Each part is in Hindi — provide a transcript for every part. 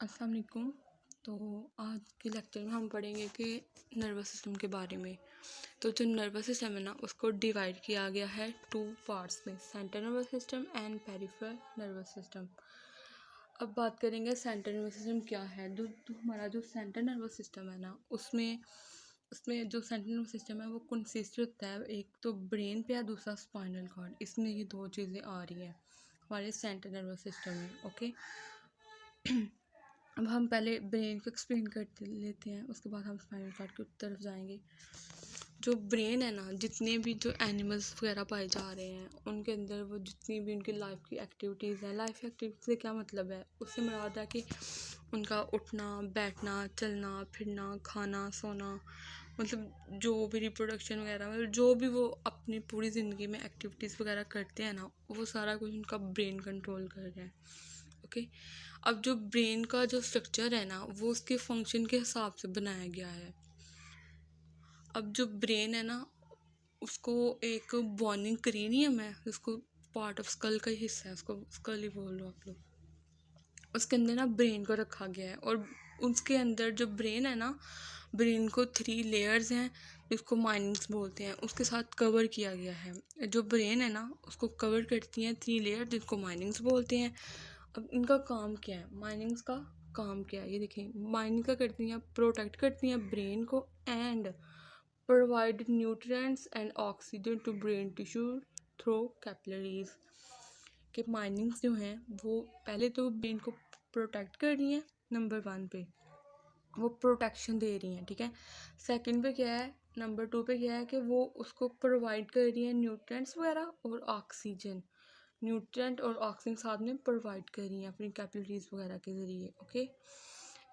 अस्सलाम वालेकुम। तो आज के लेक्चर में हम पढ़ेंगे कि नर्वस सिस्टम के बारे में। तो जो नर्वस सिस्टम है ना, उसको डिवाइड किया गया है टू पार्ट्स में, central nervous system and peripheral nervous system. अब बात करेंगे सेंट्रल नर्वस सिस्टम क्या है। तो हमारा जो सेंट्रल नर्वस सिस्टम है ना, उसमें उसमें जो सेंट्रल नर्वस सिस्टम है वो कंसिस्ट होता है, एक तो ब्रेन पे है, दूसरा स्पाइनल कॉर्ड। इसमें ये दो चीज़ें आ रही हैं हमारे सेंट्रल नर्वस सिस्टम में। ओके, अब हम पहले ब्रेन को एक्सप्लेन कर लेते हैं, उसके बाद हम स्पाइनल कॉर्ड की तरफ जाएंगे। जो ब्रेन है ना, जितने भी जो एनिमल्स वगैरह पाए जा रहे हैं उनके अंदर वो जितनी भी उनकी लाइफ की एक्टिविटीज़ हैं, लाइफ एक्टिविटीज से क्या मतलब है, उससे मुराद है कि उनका उठना, बैठना, चलना फिरना, खाना, सोना, मतलब जो भी रिप्रोडक्शन वगैरह, मतलब जो भी वो अपनी पूरी ज़िंदगी में एक्टिविटीज़ वगैरह करते हैं ना, वो सारा कुछ उनका ब्रेन कंट्रोल कर रहा है। ओके, अब जो ब्रेन का जो स्ट्रक्चर है ना, वो उसके फंक्शन के हिसाब से बनाया गया है। अब जो ब्रेन है ना, उसको एक बॉर्निंग क्रेनियम है, उसको पार्ट ऑफ स्कल का ही हिस्सा है, उसको स्कल ही बोल लो आप लोग। उसके अंदर ना ब्रेन को रखा गया है, और उसके अंदर जो ब्रेन है ना, ब्रेन को 3 लेयर्स हैं जिसको माइनिंग्स बोलते हैं, उसके साथ कवर किया गया है। जो ब्रेन है ना, उसको कवर करती हैं 3 लेयर जिसको माइनिंग्स बोलते हैं। अब इनका काम क्या है, माइनिंग्स का काम क्या है, ये देखिए। माइनिंग का करती हैं, प्रोटेक्ट करती हैं ब्रेन को and provide nutrients and oxygen to brain tissue through capillaries. के माइनिंग्स जो हैं वो पहले तो ब्रेन को प्रोटेक्ट कर रही हैं, नंबर 1 पे वो प्रोटेक्शन दे रही हैं, ठीक है। सेकंड पे क्या है, नंबर 2 पे क्या है कि वो उसको प्रोवाइड कर रही है न्यूट्रिएंट्स वगैरह और ऑक्सीजन, न्यूट्रिएंट और ऑक्सीजन साथ में प्रोवाइड कर रही हैं अपनी कैपिलरीज वगैरह के ज़रिए। ओके,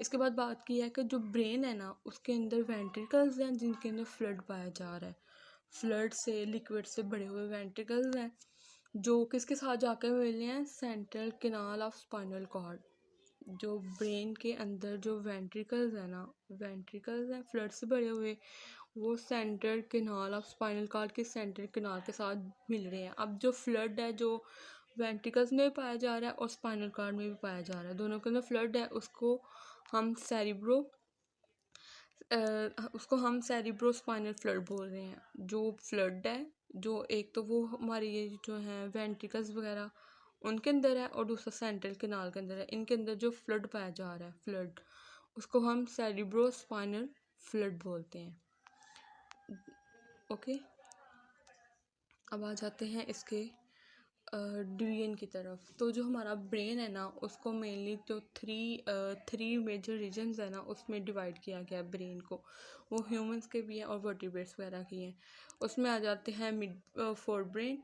इसके बाद बात की है कि जो ब्रेन है ना, उसके अंदर वेंट्रिकल्स हैं जिनके अंदर फ्लड पाया जा रहा है। फ्लड से, लिक्विड से भरे हुए वेंट्रिकल्स हैं जो किसके साथ जाकर मिले हैं, central canal of spinal cord. जो ब्रेन के अंदर जो वेंट्रिकल्स है ना, वेंट्रिकल्स हैं फ्लड से भरे हुए, वो central canal of spinal cord के सेंट्रल कैनाल के साथ मिल रहे हैं। अब जो फ्लड है, जो वेंट्रिकल्स में भी पाया जा रहा है और स्पाइनल कॉर्ड में भी पाया जा रहा है, दोनों के अंदर फ्लड है, उसको हम सेरिब्रो स्पाइनल फ्लड बोल रहे हैं। जो फ्लड है, जो एक तो वो हमारी ये जो है वेंट्रिकल्स वगैरह उनके अंदर है, और दूसरा सेंट्रल कैनाल के अंदर है। इनके अंदर जो फ्लड पाया जा रहा है, फ्लड, उसको हम सेरिब्रो स्पाइनल फ्लड बोलते हैं। ओके, अब आ जाते हैं इसके डिवीजन की तरफ। तो जो हमारा ब्रेन है ना, उसको मेनली तो थ्री मेजर रीजन्स है ना, उसमें डिवाइड किया गया है ब्रेन को। वो ह्यूमंस के भी हैं और वर्टिब्रेट्स वगैरह की हैं। उसमें आ जाते हैं फोर ब्रेन,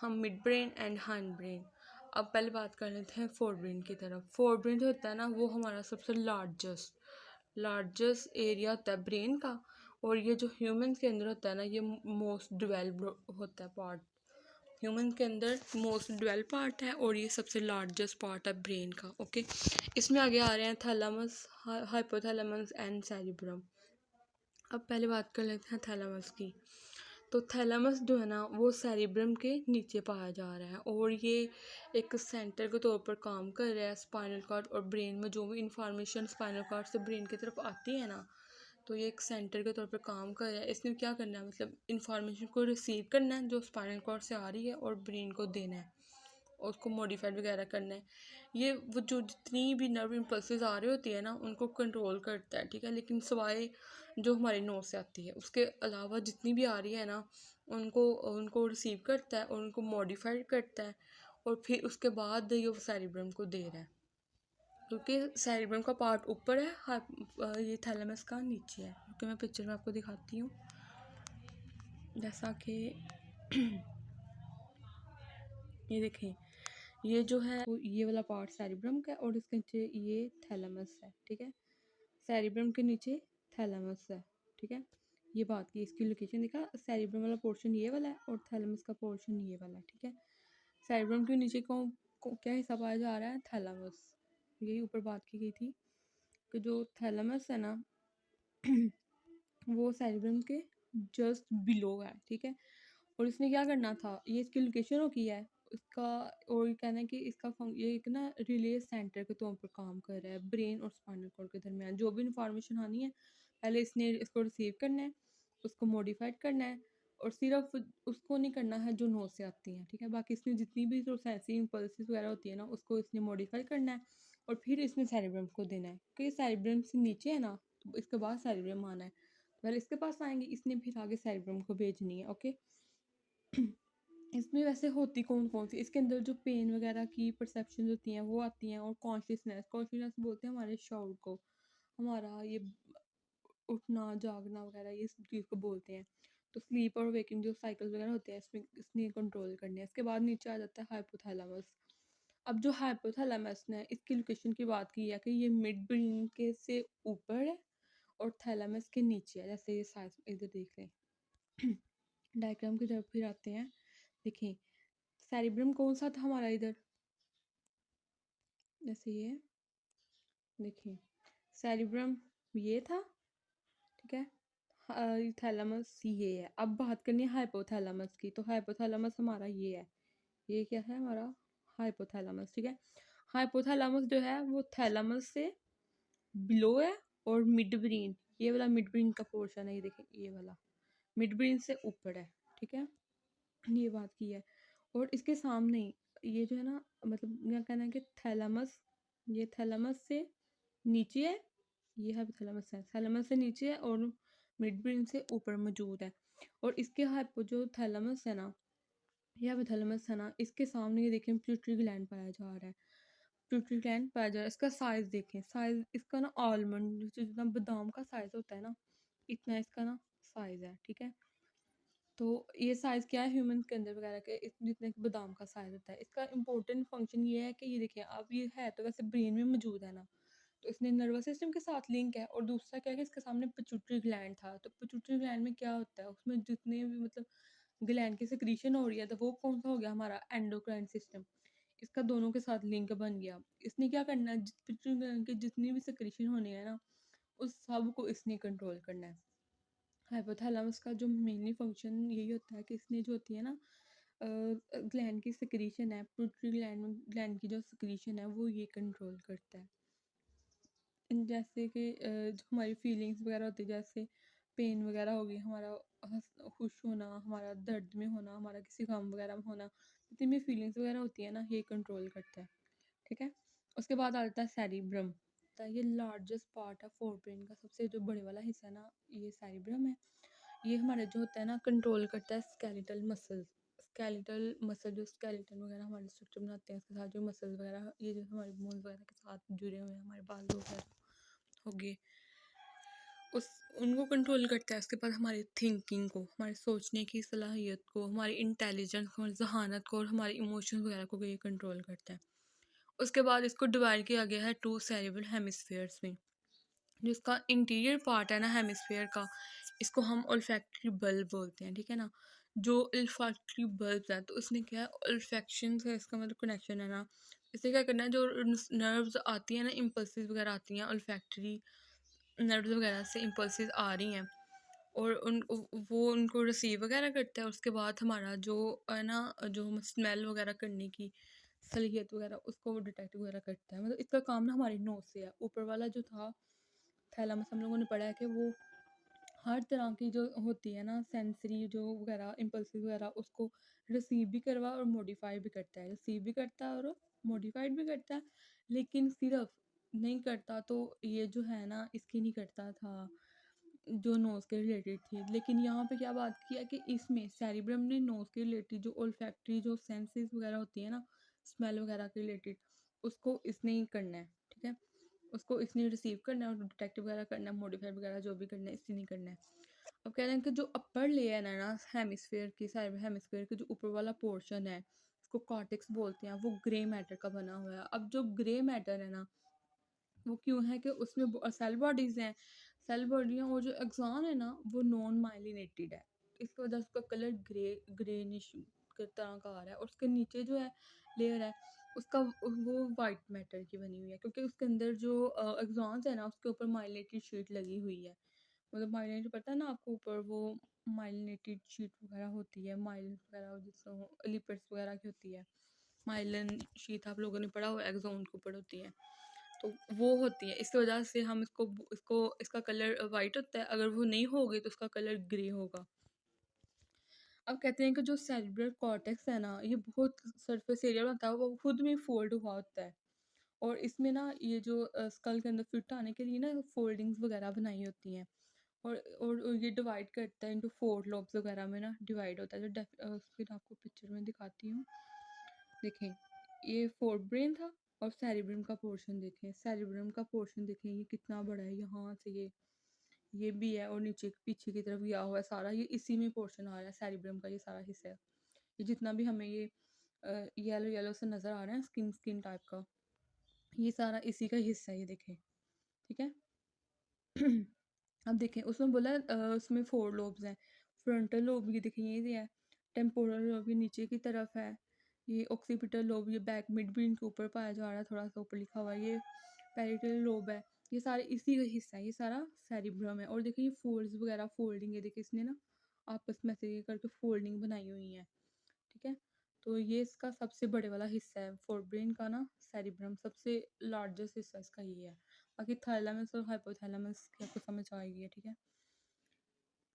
हम mid brain and hind brain. अब पहले बात कर लेते हैं फोर ब्रेन की तरफ। फोर ब्रेन जो होता है ना, वो हमारा सबसे लार्जेस्ट एरिया होता है ब्रेन का, और ये जो ह्यूमन के अंदर होता है ना, ये मोस्ट डिवेल्प्ड होता है पार्ट। ह्यूमन के अंदर मोस्ट डेवलप पार्ट है और ये सबसे लार्जेस्ट पार्ट है ब्रेन का। ओके, इसमें आगे आ रहे हैं थैलेमस, हाइपोथैलेमस एंड सेरिब्रम। अब पहले बात कर लेते हैं थैलेमस की। तो थैलेमस जो है ना, वो सेरिब्रम के नीचे पाया जा रहा है, और ये एक सेंटर के तौर पर काम कर रहा है। स्पाइनल कॉर्ड और ब्रेन में जो भी इंफॉर्मेशन स्पाइनल कॉर्ड से ब्रेन की तरफ आती है ना, तो ये एक सेंटर के तौर पर काम कर रहा है। इसने क्या करना है, मतलब इंफॉर्मेशन को रिसीव करना है जो स्पाइनल कॉर्ड से आ रही है, और ब्रेन को देना है और उसको मॉडिफाइड वगैरह करना है। ये वो जो जितनी भी नर्व इम्पल्सेस आ रही होती है ना, उनको कंट्रोल करता है, ठीक है। लेकिन सवाए जो हमारे नोज से आती है, उसके अलावा जितनी भी आ रही है ना, उनको उनको रिसीव करता है और उनको मॉडिफाइड करता है, और फिर उसके बाद ये सेरिब्रम को दे रहा है, क्योंकि सेरिब्रम का पार्ट ऊपर है, ये थैलेमस का नीचे है। क्योंकि मैं पिक्चर में आपको दिखाती हूँ, जैसा कि ये देखें, ये जो है ये वाला पार्ट सेरिब्रम का है, और इसके नीचे ये थैलेमस है, ठीक है। सेरिब्रम के नीचे थैलेमस है, ठीक है। ये बात की, इसकी लोकेशन देखा, सेरिब्रम वाला पोर्शन ये वाला है और थैलेमस का पोर्शन ये वाला है, ठीक है। सेरिब्रम के नीचे को क्या हिस्सा पाया जा रहा है, थैलेमस। यही ऊपर बात की गई थी कि जो थैलेमस है ना वो सेरिब्रम के जस्ट बिलो है, ठीक है। और इसने क्या करना था, ये इसकी लोकेशन हो की है, इसका और ये कहना है कि ये एक ना रिले सेंटर के तौर पर काम कर रहा है ब्रेन और स्पाइनल कॉर्ड के दरमियान। जो भी इंफॉर्मेशन आनी है पहले इसने इसको रिसीव करना है, उसको मॉडिफाइड करना है और सिर्फ उसको नहीं करना है जो नोज से आती हैं, ठीक है। बाकी इसने जितनी भी जो सेंसरी इम्पल्सेस वगैरह होती है ना उसको इसने मॉडिफाई करना है और फिर इसने सेरेब्रम को देना है, क्योंकि सेरेब्रम से नीचे है ना, तो इसके बाद सेरेब्रम आना है। पहले इसके पास आएंगे, इसने फिर आगे सेरेब्रम को भेजनी है, ओके। इसमें वैसे होती कौन-कौन सी, इसके अंदर जो पेन वगैरह की परसेप्शंस होती हैं वो आती हैं, और कॉन्शियसनेस बोलते हैं हमारे शऊर को, हमारा ये उठना जागना वगैरह ये सब चीज़ को बोलते हैं। तो स्लीप और वेकिंग जो साइकिल वगैरह होते हैं इसमें इसने कंट्रोल करने हैं। इसके बाद नीचे आ जाता है हाइपोथैलेमस। अब जो हाइपोथैलेमस ने इसकी लोकेशन की बात की है कि ये मिड ब्रेन के से ऊपर है और थैलेमस के नीचे है। जैसे ये साइज इधर देख लें। डायग्राम की तरफ फिर आते हैं। देखिए सेरिब्रम कौन सा था हमारा इधर, जैसे ये देखिए सेरिब्रम ये था, ठीक है। थैलेमस ये है। अब बात करनी है हाइपोथैलेमस की, तो हाइपोथैलेमस हमारा ये है, ये क्या है हमारा हाइपोथैलेमस, ठीक है। हाइपोथैलेमस जो है वो थैलेमस से बिलो है और मिड ब्रेन, ये वाला मिड ब्रेन का पोर्शन है, ये देखें ये वाला मिड ब्रेन से ऊपर है, ठीक है। ये बात की है। और इसके सामने ये जो है ना, मतलब क्या कहना है कि थैलेमस, ये थैलेमस से नीचे है, ये है थैलेमस है, थैलेमस से नीचे है और मिड ब्रेन से ऊपर मौजूद है। और इसके हाइपो जो थैलेमस है ना, ये हाइपोथैलेमस है ना, इसके सामने ये देखें पिट्यूटरी ग्लैंड पाया जा रहा है, पिट्यूटरी ग्लैंड पाया जा रहा है। इसका साइज देखें, साइज इसका ना आलमंड जितना बादाम का साइज होता है ना, इतना इसका ना साइज है, ठीक है। तो ये साइज़ क्या है ह्यूमन के अंदर वगैरह के जितने कि बादाम का साइज़ होता है। इसका इम्पोर्टेंट फंक्शन ये है कि ये देखिए अब ये है तो वैसे ब्रेन में मौजूद है ना, तो इसने नर्वस सिस्टम के साथ लिंक है। और दूसरा क्या है कि इसके सामने पिट्यूटरी ग्लैंड था, तो पिट्यूटरी ग्लैंड में क्या होता है, उसमें जितने भी मतलब ग्लैंड की सिक्रीशन हो रही है, तो वो कौन सा हो गया हमारा एंडोक्राइन सिस्टम। इसका दोनों के साथ लिंक बन गया। इसने क्या करना है, पिट्यूटरी ग्लैंड की जितनी भी सिक्रीशन होनी है ना, उस सब को इसने कंट्रोल करना है। हाइपोथैलेमस का जो मेनली फंक्शन यही होता है कि इसने जो होती है ना ग्लैंड की सिक्रीशन है, पिट्यूटरी ग्लैंड ग्लैंड की जो सिक्रीशन है वो ये कंट्रोल करता है। जैसे कि जो हमारी फीलिंग्स वगैरह होती है, जैसे पेन वगैरह हो गई, हमारा खुश होना, हमारा दर्द में होना, हमारा किसी गम वगैरह में होना, जितनी भी फीलिंग्स वगैरह होती है ना, ये कंट्रोल करता है, ठीक है। उसके बाद आ जाता है सेरिब्रम। तो ये लार्जेस्ट पार्ट है फोर ब्रेन का, सबसे जो बड़े वाला हिस्सा है ना, ये सेरिब्रम है। ये हमारा जो होता है ना कंट्रोल करता है स्केलेटल मसल्स। स्केलेटल मसल जो स्केलेटन वगैरह हमारे स्ट्रक्चर बनाते हैं, इसके साथ जो मसल्स वगैरह ये जो हमारे बोन्स वगैरह के साथ जुड़े हुए हैं, हमारे बाल वगैरह हो गए, उस उनको कंट्रोल करता है। उसके बाद हमारी थिंकिंग को, हमारे सोचने की सलाहियत को, हमारी इंटेलिजेंस को, हमारी जहानत को और हमारे इमोशंस वगैरह को ये कंट्रोल करता है। उसके बाद इसको डिवाइड किया गया है टू सेरेब्रल हेमिस्फीयर्स में। जिसका इंटीरियर पार्ट है ना हेमिस्फीयर का, इसको हम ओल्फैक्टरी बल्ब बोलते हैं, ठीक है ना। जो ओल्फैक्टरी बल्ब है तो उसने क्या है, ओल्फैक्शन का इसका मतलब कनेक्शन है ना, इससे क्या करना है, जो नर्व्स आती हैं ना, इम्पल्सिस वगैरह आती हैं ओल्फैक्टरी नर्व्स वगैरह से इम्पल्सिस आ रही हैं, और वो उनको रिसीव वगैरह करता है। उसके बाद हमारा जो है ना, जो स्मेल वगैरह करने की सलीहियत वगैरह उसको वो डिटेक्ट वगैरह करता है। मतलब इसका काम ना हमारी नोज से है। ऊपर वाला जो था थैलेमस, हम लोगों ने पढ़ा है कि वो हर तरह की जो होती है ना सेंसरी जो वगैरह इम्पल्सिव वगैरह उसको रिसीव भी करवा और मॉडिफाई भी करता है, रिसीव भी करता है और मॉडिफाइड भी करता है। लेकिन सिर्फ नहीं करता तो ये जो है ना इसकी नहीं करता था जो नोज़ के रिलेटेड थी। लेकिन यहाँ पे क्या बात किया कि इसमें सेरिब्रम ने नोज़ के रिलेटेड जो ओल्फैक्टरी जो सेंसेस वगैरह होती है ना, स्मेल वगैरह के रिलेटेड, उसको इसने ही करना है, ठीक है। उसको इसने रिसीव करना है और डिटेक्ट वगैरह करना है, मॉडिफाई वगैरह जो भी करना है इसने नहीं करना है। अब कह रहे हैं कि जो अपर लेयर है ना हेमिस्फेयर की, सेरेब्रल हेमिस्फेयर की जो ऊपर वाला पोर्शन है, इसको कॉर्टेक्स बोलते हैं, वो ग्रे मैटर का बना हुआ है। अब जो ग्रे मैटर है ना, वो क्यों है कि उसमें सेल बॉडीज़ हैं, सेल बॉडियाँ, और जो एक्सॉन है ना वो नॉन माइलिनेटेड है। इसकी वजह से उसका कलर ग्रेनिश तरह का आ रहा है। और उसके नीचे जो है लेयर है उसका वो वाइट मैटर की बनी हुई है, क्योंकि उसके अंदर जो एक्सॉन्स है ना उसके ऊपर माइलिनेटेड शीट लगी हुई है। मतलब माइलिन पता है ना आपको, ऊपर वो माइलिनेटेड शीट वगैरह होती है, माइलिन वगैरह जिसको लिपिड्स वगैरह की होती है। माइलिन शीट आप लोगों ने पढ़ा हो, एक्सोन के ऊपर होती है, तो वो होती है। इस वजह से हम इसको इसका कलर वाइट होता है, अगर वो नहीं होगी तो उसका कलर ग्रे होगा। अब कहते हैं कि जो सेरिब्रल कॉर्टेक्स है ना, ये बहुत सरफेस एरिया होता है, वो खुद में फोल्ड हुआ होता है। और इसमें ना ये जो स्कल के अंदर फिट आने के लिए ना फोल्डिंग्स वगैरह बनाई होती हैं। और ये डिवाइड करता है इनटू 4 लोब्स वगैरह में ना डिवाइड होता है। जो फिर आपको पिक्चर में दिखाती हूँ, देखें ये फोर ब्रेन था, और सेरिब्रम का पोर्शन देखें, सेरिब्रम का पोर्शन देखें ये कितना बड़ा है, यहाँ से ये भी है, और नीचे पीछे की तरफ गया हुआ है सारा, ये इसी में पोर्शन आ रहा है सेरिब्रम का, ये सारा हिस्सा है। ये जितना भी हमें ये येलो येलो से नज़र आ रहा है स्किन स्किन टाइप का, ये सारा इसी का हिस्सा है, ये देखें, ठीक है। अब देखें उसमें बोला उसमें 4 लोब्स हैं। फ्रंटल लोब ये देखें ये है, टेम्पोरल लोब ये नीचे की तरफ है, ये ऑक्सीपिटल लोब ये बैक मिड ब्रेन के ऊपर पाया जा रहा है, थोड़ा सा ऊपर लिखा हुआ है, ये पैरिटल लोब है, ये सारे इसी का हिस्सा है, ये सारा सेरिब्रम है। और देखिए ये फोल्ड्स वगैरह फोल्डिंग, ये देखिए इसने ना आपस में से ये करके फोल्डिंग बनाई हुई है, ठीक है। तो ये इसका सबसे बड़े वाला हिस्सा है फोरब्रेन का ना, सेरिब्रम सबसे लार्जेस्ट हिस्सा इसका ये है। बाकी थैलेमस और हाइपोथैलेमस की आपको समझ आएगी है, ठीक है।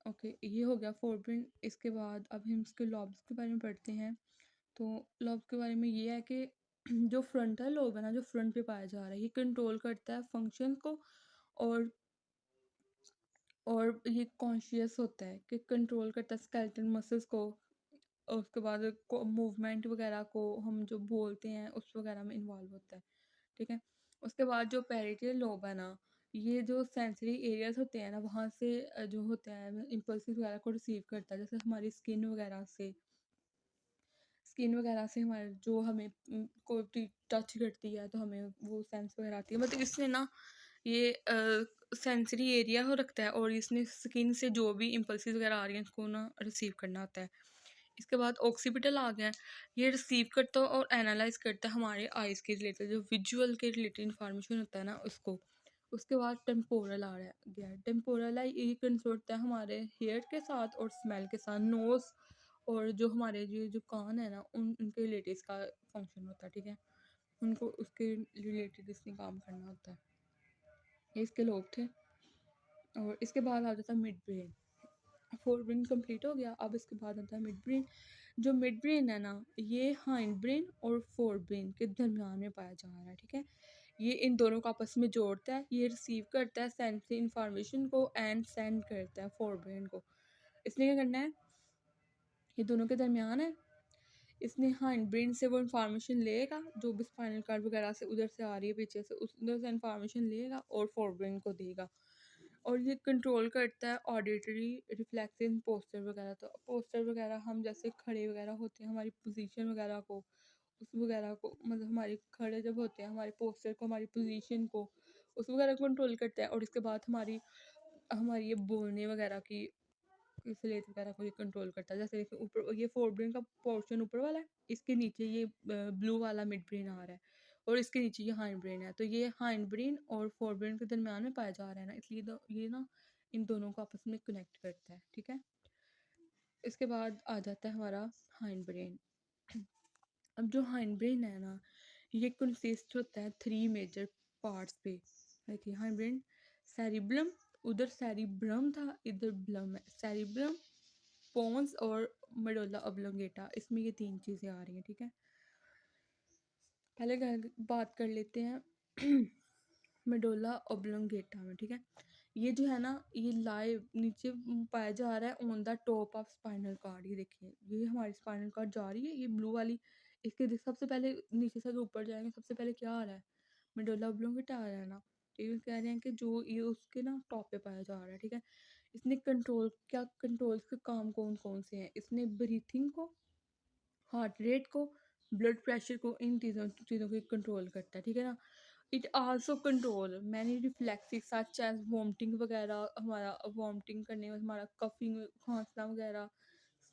ओके, ये हो गया फोरब्रेन। इसके बाद अब हम इसके लॉब्स के बारे में पढ़ते हैं। तो लॉब्स के बारे में ये है कि जो फ्रंटल लोब है ना, जो फ्रंट पे पाया जा रहा है, ये कंट्रोल करता है फंक्शन को, और ये कॉन्शियस होता है कि कंट्रोल करता है स्केलेटल मसल्स को, और उसके बाद मूवमेंट वगैरह को हम जो बोलते हैं उस वगैरह में इन्वॉल्व होता है, ठीक है। उसके बाद जो पैरिटल लोब है ना, ये जो सेंसरी एरियाज होते हैं ना, वहाँ से जो होता है इम्पल्सिस वगैरह को रिसीव करता है, जैसे हमारी स्किन वगैरह से हमारे जो हमें कोई टच करती है तो हमें वो सेंस वगैरह आती है, मतलब इसने ना ये सेंसरी एरिया हो रखता है, और इसने स्किन से जो भी इम्पल्सिस वगैरह आ रही हैं उसको ना रिसीव करना होता है। इसके बाद ऑक्सीपिटल आ गया है, ये रिसीव करता है और एनालाइज करता है हमारे आइज़ के रिलेटेड, जो विजुअल के रिलेटेड इंफॉर्मेशन होता है ना उसको। उसके बाद टेम्पोरल आ रहा है गया, टेम्पोरल है ये कंसर्न होता है हमारे हेयर के साथ और स्मेल के साथ, नोज़ और जो हमारे जो कान है ना उनके रिलेटेड इसका फंक्शन होता है, ठीक है। उनको उसके रिलेटेड इसने काम करना होता है। ये इसके लोग थे। और इसके बाद आ जाता है mid brain. Fore brain complete हो गया, अब इसके बाद आता है मिड ब्रेन। जो मिड ब्रेन है ना, ये हाइंड ब्रेन और फोर ब्रेन के दरमियान में पाया जा रहा है, ठीक है। ये इन दोनों को आपस में जोड़ता है, ये रिसीव करता है सेंसरी इंफॉर्मेशन को एंड सेंड करता है फोर ब्रेन को। इसने क्या करना है, ये दोनों के दरमियान है, इसने हाइंड ब्रेन से वो इन्फॉर्मेशन लेगा जो भी स्पाइनल कार्ड वगैरह से उधर से आ रही है पीछे से, उधर से इन्फॉर्मेशन लेगा और फोर ब्रेन को देगा। और ये कंट्रोल करता है ऑडिटरी, रिफ्लेक्सिव, पोस्चर वगैरह। तो पोस्चर वगैरह हम जैसे खड़े वगैरह होते हैं, हमारी पोजीशन वगैरह को, उस वगैरह को मतलब हमारे खड़े जब होते हैं हमारे पोस्चर को, हमारी पोजीशन को, उस वगैरह को कंट्रोल करता है। और इसके बाद हमारी हमारी ये बोलने वगैरह की स्लेट वगैरह को ये कंट्रोल करता है। जैसे देखिए ऊपर ये फोर ब्रेन का पोर्शन ऊपर वाला है, इसके नीचे ये ब्लू वाला मिड ब्रेन आ रहा है, और इसके नीचे ये हाइंड ब्रेन है। तो ये हाइंड ब्रेन और फोर ब्रेन के दरमियान में पाया जा रहा है ना, इसलिए तो ये ना इन दोनों को आपस में कनेक्ट करता है, ठीक है। इसके बाद आ जाता है हमारा हाइंड ब्रेन। अब जो हाइंड ब्रेन है ना, ये कंसिस्ट होता है 3 मेजर पार्ट्स पे। देखिए हाइंड ब्रेन, सेरिब्रम, उधर सेरिब्रम था, इधर ब्लम है, सेरिब्रम, पोन्स और मेडुल्ला ऑब्लोंगेटा, इसमें ये 3 चीज़ें आ रही हैं, ठीक है। पहले बात कर लेते हैं मेडुल्ला ऑब्लोंगेटा में, ठीक है। ये जो है ना, ये लाइव नीचे पाया जा रहा है on the top of spinal cord. ये देखिए ये हमारी स्पाइनल कार्ड जा रही है, ये ब्लू वाली, इसके सबसे पहले नीचे से ऊपर जाएंगे, सबसे पहले क्या आ रहा है, मेडुल्ला ऑब्लोंगेटा आ रहा है ना। तो ये कह रहे हैं कि जो ये उसके ना टॉप पे पाया जा रहा है, ठीक है। इसने कंट्रोल के काम कौन कौन से हैं, इसने ब्रीथिंग को, हार्ट रेट को, ब्लड प्रेशर को, इन चीज़ों चीज़ों को कंट्रोल करता है, ठीक है ना। It also control many reflexes such as vomiting वगैरह, हमारा वॉमिटिंग करने में हमारा कफिंग, खांसना वगैरह,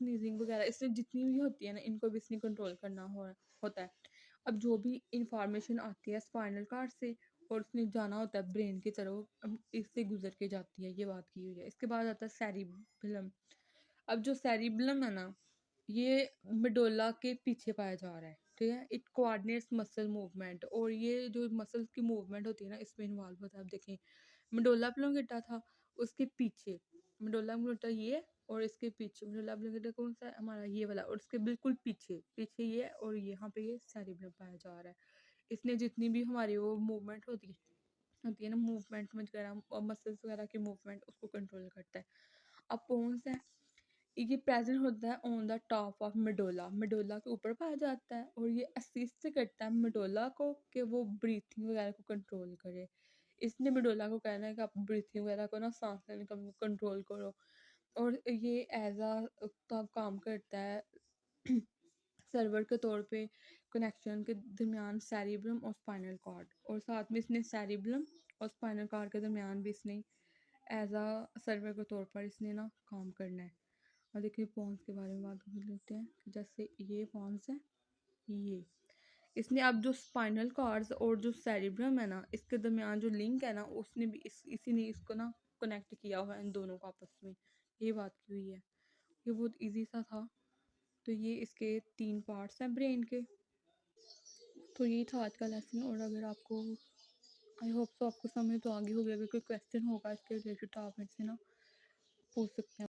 स्नीजिंग वगैरह, इससे जितनी भी होती है ना इनको भी इसने कंट्रोल करना होता है। अब जो भी इंफॉर्मेशन आती है स्पाइनल कार्ड से, और उसने जाना होता है ब्रेन की तरफ, इससे गुजर के जाती है, ये बात की हुई है। इसके बाद आता है सेरिबेलम। अब जो सेरिबेलम है ना, ये मेडोला के पीछे पाया जा रहा है, ठीक है। इट कोऑर्डिनेट्स मसल मूवमेंट, और ये जो मसल्स की मूवमेंट होती है ना, इसमें इन्वॉल्व होता है। आप देखें, मेडोला ऑब्लोंगेटा था, उसके पीछे मेडोला ऑब्लोंगेटा ये, और इसके पीछे मेडोला ऑब्लोंगेटा कौन सा है हमारा, ये वाला, और उसके बिल्कुल पीछे पीछे ये, और यहाँ पे ये सेरिब्रम पाया जा रहा है। इसने जितनी भी हमारी वो मूवमेंट होती है ना, मूवमेंट वगैरह, मसल्स वगैरह की मूवमेंट, उसको कंट्रोल करता है। अब पोन्स है, ये प्रेजेंट होता है on the top of medulla, medulla के ऊपर पाया जाता है, और ये असिस्ट करता है मेडोला को कि वो ब्रीथिंग वगैरह को कंट्रोल करे। इसने मेडोला को कहना है कि आप ब्रीथिंग वगैरह को ना, सांस लेने का कंट्रोल करो। और ये एज अ काम करता है सर्वर के तौर पे कनेक्शन के दरमियान सेरिब्रम और स्पाइनल कॉर्ड, और साथ में इसने सेरिब्रम और स्पाइनल कॉर्ड के दरमियान भी इसने एज अ सर्वर के तौर पर इसने ना काम करना है। और देखिए पॉन्स के बारे में बात कर लेते हैं, जैसे ये पॉन्स है, ये इसने अब जो स्पाइनल कॉर्ड्स और जो सेरिब्रम है ना, इसके दरमियान जो लिंक है ना, उसने भी इसी ने इसको ना कनेक्ट किया हुआ है इन दोनों को आपस में, ये बात की हुई है। ये बहुत इजी सा था। तो ये इसके 3 पार्ट्स हैं ब्रेन के। तो यही था आज का लेसन, और अगर आपको, आई होप सो आपको समझ तो आ गई होगी। अगर कोई क्वेश्चन होगा इसके रिलेटेड तो आप मेरे से ना पूछ सकते हैं।